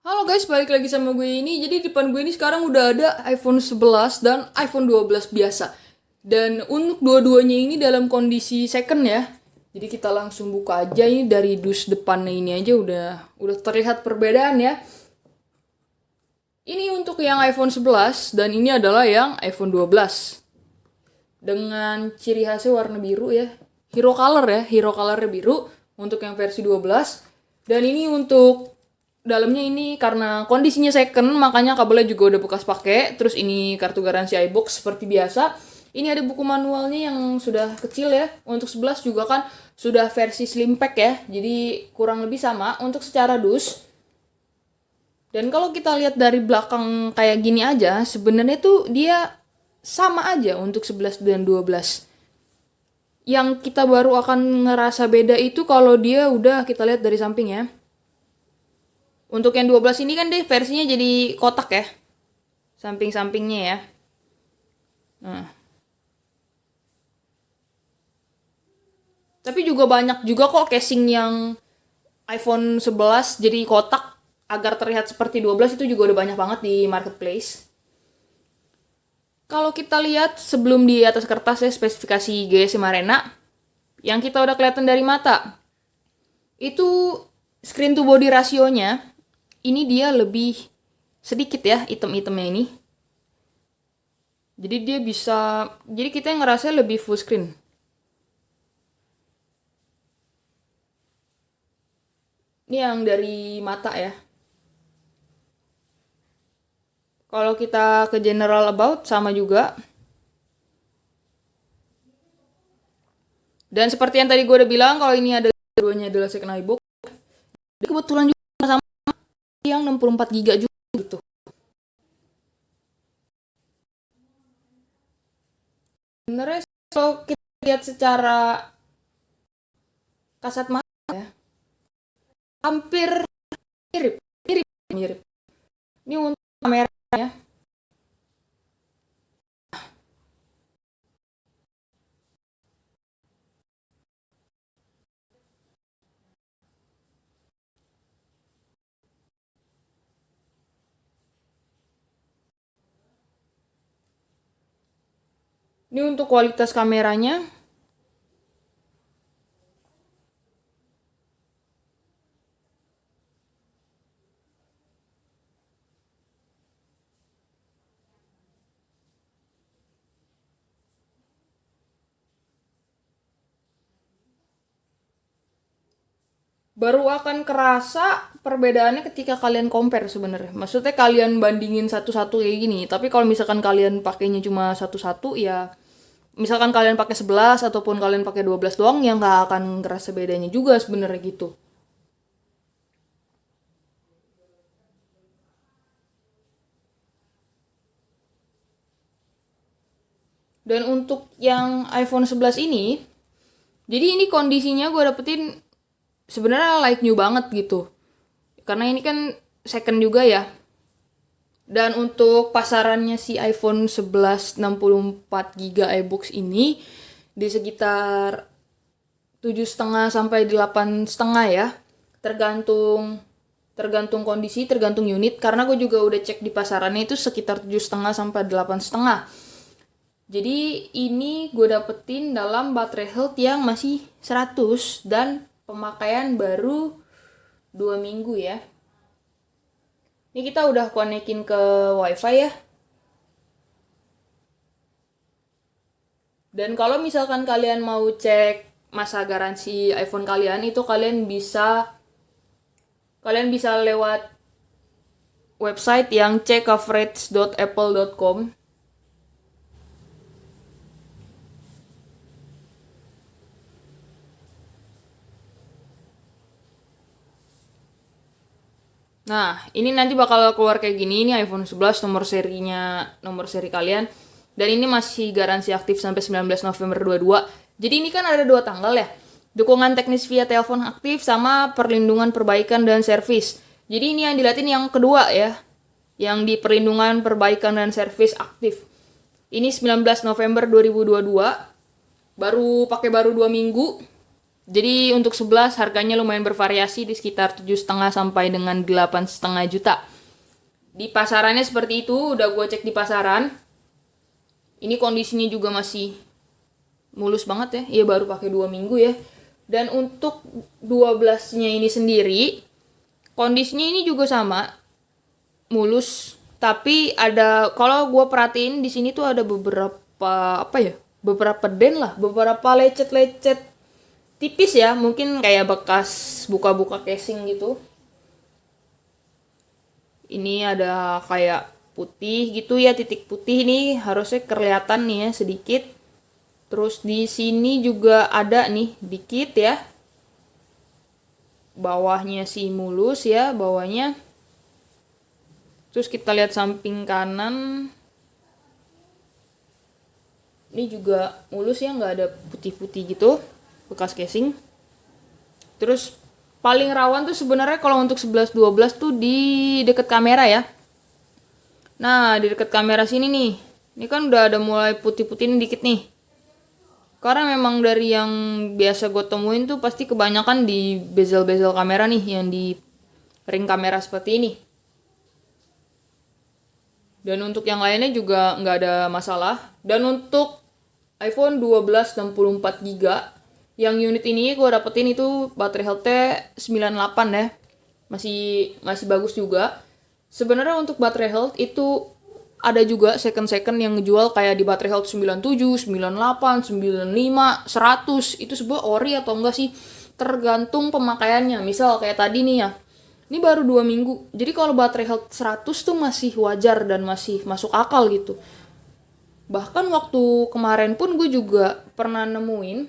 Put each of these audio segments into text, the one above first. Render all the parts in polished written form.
Halo guys, balik lagi sama gue ini. Jadi depan gue ini sekarang udah ada iPhone 11 dan iPhone 12 biasa. Dan untuk dua-duanya ini dalam kondisi second ya. Jadi kita langsung buka aja ini dari dus depannya ini aja udah terlihat perbedaan ya. Ini untuk yang iPhone 11 dan ini adalah yang iPhone 12. Dengan ciri khasnya warna biru ya. Hero color ya, hero colornya biru untuk yang versi 12. Dan ini untuk dalamnya ini karena kondisinya second makanya kabelnya juga udah bekas pakai. Terus ini kartu garansi iBox seperti biasa. Ini ada buku manualnya yang sudah kecil ya. Untuk 11 juga kan sudah versi slim pack ya. Jadi kurang lebih sama untuk secara dus. Dan kalau kita lihat dari belakang kayak gini aja, sebenarnya tuh dia sama aja untuk 11 dan 12. Yang kita baru akan ngerasa beda itu kalau dia udah kita lihat dari samping ya. Untuk yang 12 ini kan deh versinya jadi kotak ya. Samping-sampingnya ya. Nah. Tapi juga banyak juga kok casing yang iPhone 11 jadi kotak agar terlihat seperti 12 itu juga udah banyak banget di marketplace. Kalau kita lihat sebelum di atas kertas ya spesifikasi GSM Arena yang kita udah kelihatan dari mata. Itu screen to body rasionya ini dia lebih sedikit ya item-itemnya ini. Jadi dia bisa, jadi kita yang ngerasa lebih full screen. Ini yang dari mata ya. Kalau kita ke general about sama juga. Dan seperti yang tadi gue udah bilang kalau ini adalah keduanya adalah second iBook. Kebetulan juga sama yang 64 GB juga gitu. Sebenarnya kalau kita lihat secara kasat mata ya, hampir mirip. Ini untuk kameranya. Ini untuk kualitas kameranya. Baru akan kerasa perbedaannya ketika kalian compare sebenarnya. Maksudnya kalian bandingin satu-satu kayak gini. Tapi kalau misalkan kalian pakainya cuma satu-satu ya misalkan kalian pakai 11 ataupun kalian pakai 12 doang ya nggak akan ngerasa bedanya juga sebenarnya gitu. Dan untuk yang iPhone 11 ini, jadi ini kondisinya gue dapetin sebenarnya like new banget gitu. Karena ini kan second juga ya. Dan untuk pasarannya si iPhone 11 64 GB iBox ini di sekitar 7,5 sampai 8,5 ya. Tergantung kondisi, tergantung unit karena gue juga udah cek di pasarannya itu sekitar 7,5 sampai 8,5. Jadi ini gue dapetin dalam baterai health yang masih 100 dan pemakaian baru 2 minggu ya. Ini kita udah konekin ke wifi ya. Dan kalau misalkan kalian mau cek masa garansi iPhone kalian itu kalian bisa lewat website yang checkcoverage.apple.com. Nah, ini nanti bakal keluar kayak gini. Ini iPhone 11 nomor seri kalian. Dan ini masih garansi aktif sampai 19 November 22. Jadi ini kan ada 2 tanggal ya. Dukungan teknis via telepon aktif sama perlindungan perbaikan dan servis. Jadi ini yang dilihatin yang kedua ya. Yang di perlindungan perbaikan dan servis aktif. Ini 19 November 2022. Baru 2 minggu. Jadi untuk 11 harganya lumayan bervariasi di sekitar 7,5 sampai dengan 8,5 juta. Di pasarannya seperti itu, udah gue cek di pasaran. Ini kondisinya juga masih mulus banget ya. Iya baru pakai 2 minggu ya. Dan untuk 12-nya ini sendiri, kondisinya ini juga sama, mulus. Tapi ada, kalau gue perhatiin di sini tuh ada beberapa beberapa den lah, beberapa lecet-lecet tipis ya, mungkin kayak bekas buka-buka casing gitu. Ini ada kayak putih gitu ya, titik putih ini harusnya kelihatan nih ya sedikit. Terus di sini juga ada nih dikit ya. Bawahnya sih mulus ya, bawahnya. Terus kita lihat samping kanan. Ini juga mulus ya, nggak ada putih-putih gitu, bekas casing. Terus paling rawan tuh sebenarnya kalau untuk 11-12 tuh di deket kamera ya. Nah, di deket kamera sini nih. Ini kan udah ada mulai putih-putih dikit nih. Karena memang dari yang biasa gue temuin tuh pasti kebanyakan di bezel-bezel kamera nih, yang di ring kamera seperti ini. Dan untuk yang lainnya juga nggak ada masalah. Dan untuk iPhone 12 64 GB, yang unit ini gue dapetin itu baterai health-nya 98 ya. Masih bagus juga. Sebenarnya untuk baterai health itu ada juga second yang ngejual kayak di baterai health 97, 98, 95, 100. Itu sebuah ori atau enggak sih? Tergantung pemakaiannya. Misal kayak tadi nih ya. Ini baru 2 minggu. Jadi kalau baterai health 100 tuh masih wajar dan masih masuk akal gitu. Bahkan waktu kemarin pun gue juga pernah nemuin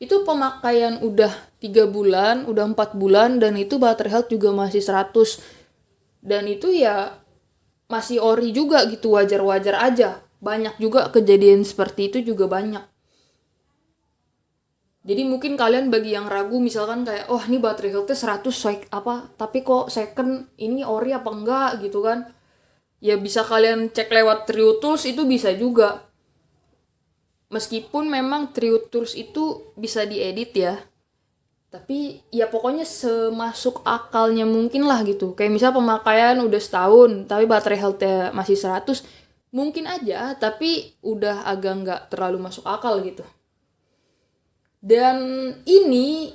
itu pemakaian udah 3 bulan, udah 4 bulan, dan itu baterai health juga masih 100. Dan itu ya masih ori juga gitu, wajar-wajar aja. Banyak juga kejadian seperti itu juga banyak. Jadi mungkin kalian bagi yang ragu misalkan kayak, oh ini baterai health-nya 100 tapi kok second ini ori apa enggak gitu kan. Ya bisa kalian cek lewat True Tools, itu bisa juga. Meskipun memang True Tools itu bisa diedit ya. Tapi ya pokoknya semasuk akalnya mungkin lah gitu. Kayak misal pemakaian udah setahun, tapi baterai health-nya masih 100. Mungkin aja, tapi udah agak nggak terlalu masuk akal gitu. Dan ini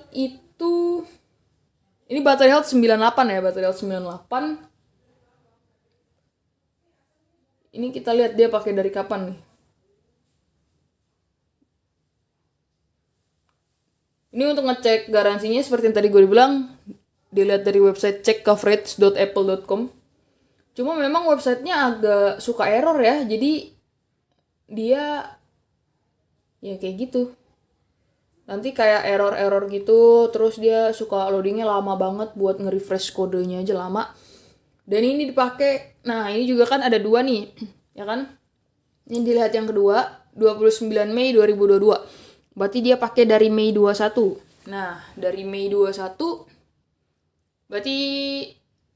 baterai health 98 ya, baterai health 98. Ini kita lihat dia pakai dari kapan nih. Ini untuk ngecek garansinya seperti yang tadi gue bilang, dilihat dari website checkcoverage.apple.com. Cuma memang websitenya agak suka error ya, jadi dia ya kayak gitu. Nanti kayak error gitu, terus dia suka loadingnya lama banget, buat nge-refresh kodenya aja lama. Dan ini dipakai, nah ini juga kan ada 2 nih, ya kan? Ini dilihat yang kedua, 29 Mei 2022. Berarti dia pakai dari Mei 21. Nah, dari Mei 21, berarti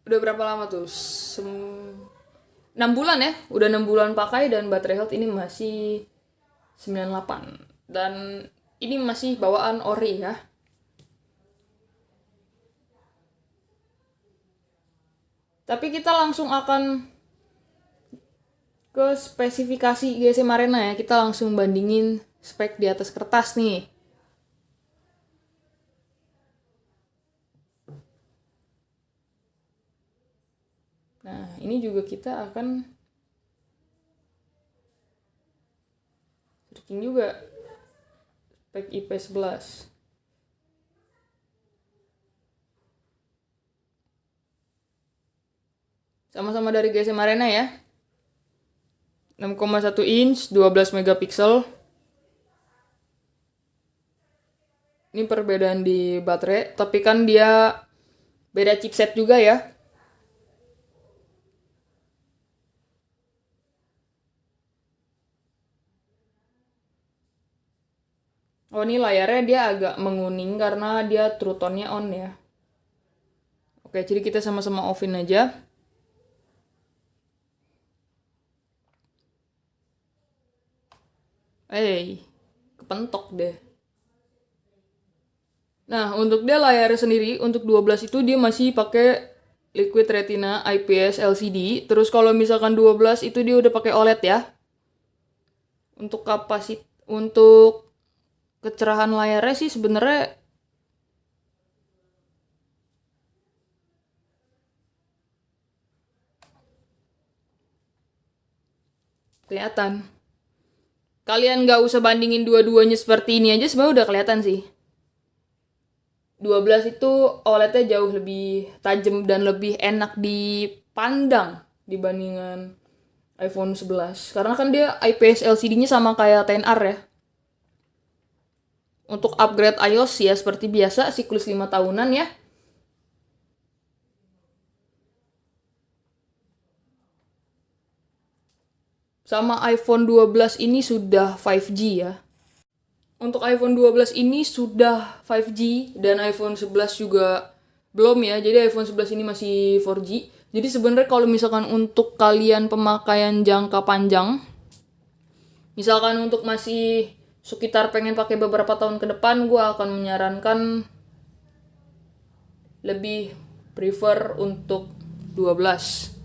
udah berapa lama tuh? 6 bulan ya, udah 6 bulan pakai dan baterai health ini masih 98. Dan ini masih bawaan ori ya. Tapi kita langsung akan ke spesifikasi GSM Arena ya. Kita langsung bandingin spek di atas kertas nih. Nah, ini juga kita akan searching juga spek IP11. Sama-sama dari GSM Arena ya. 6,1 inch, 12 megapiksel. Ini perbedaan di baterai, tapi kan dia beda chipset juga ya. Oh, ini layarnya dia agak menguning karena dia true tone-nya on ya. Oke, jadi kita sama-sama offin aja. Kepentok deh. Nah, untuk dia layar sendiri, untuk 12 itu dia masih pakai Liquid Retina IPS LCD. Terus kalau misalkan 12 itu dia udah pakai OLED ya. Untuk kecerahan layarnya sih sebenarnya kelihatan. Kalian nggak usah bandingin dua-duanya seperti ini aja, sebenarnya udah kelihatan sih. 12 itu OLED-nya jauh lebih tajam dan lebih enak dipandang dibandingkan iPhone 11. Karena kan dia IPS LCD-nya sama kayak XR ya. Untuk upgrade iOS ya seperti biasa, siklus 5 tahunan ya. Sama iPhone 12 ini sudah 5G ya. Untuk iPhone 12 ini sudah 5G dan iPhone 11 juga belum ya. Jadi iPhone 11 ini masih 4G. Jadi sebenarnya kalau misalkan untuk kalian pemakaian jangka panjang, misalkan untuk masih sekitar pengen pakai beberapa tahun ke depan, gue akan menyarankan lebih prefer untuk 12.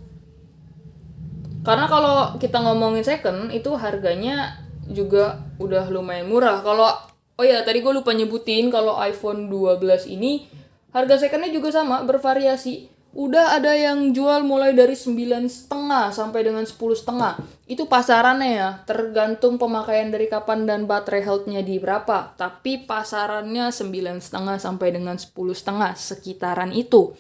Karena kalau kita ngomongin second, itu harganya juga udah lumayan murah. Oh ya, tadi gue lupa nyebutin kalau iPhone 12 ini harga secondnya juga sama, bervariasi. Udah ada yang jual mulai dari 9,5 sampai dengan 10,5. Itu pasarannya ya, tergantung pemakaian dari kapan dan baterai health-nya di berapa. Tapi pasarannya 9,5 sampai dengan 10,5, sekitaran itu.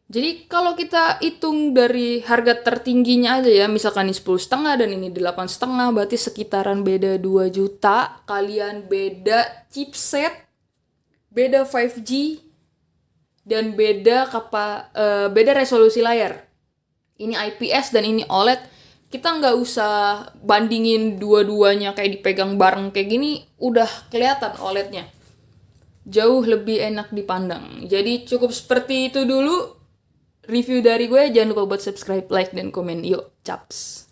Jadi kalau kita hitung dari harga tertingginya aja ya, misalkan ini 10,5 dan ini 8,5, berarti sekitaran beda 2 juta. Kalian beda chipset, beda 5G, dan beda resolusi layar. Ini IPS dan ini OLED. Kita nggak usah bandingin dua-duanya kayak dipegang bareng kayak gini, udah kelihatan OLED-nya. Jauh lebih enak dipandang. Jadi cukup seperti itu dulu review dari gue. Jangan lupa buat subscribe, like, dan komen. Yuk, caps.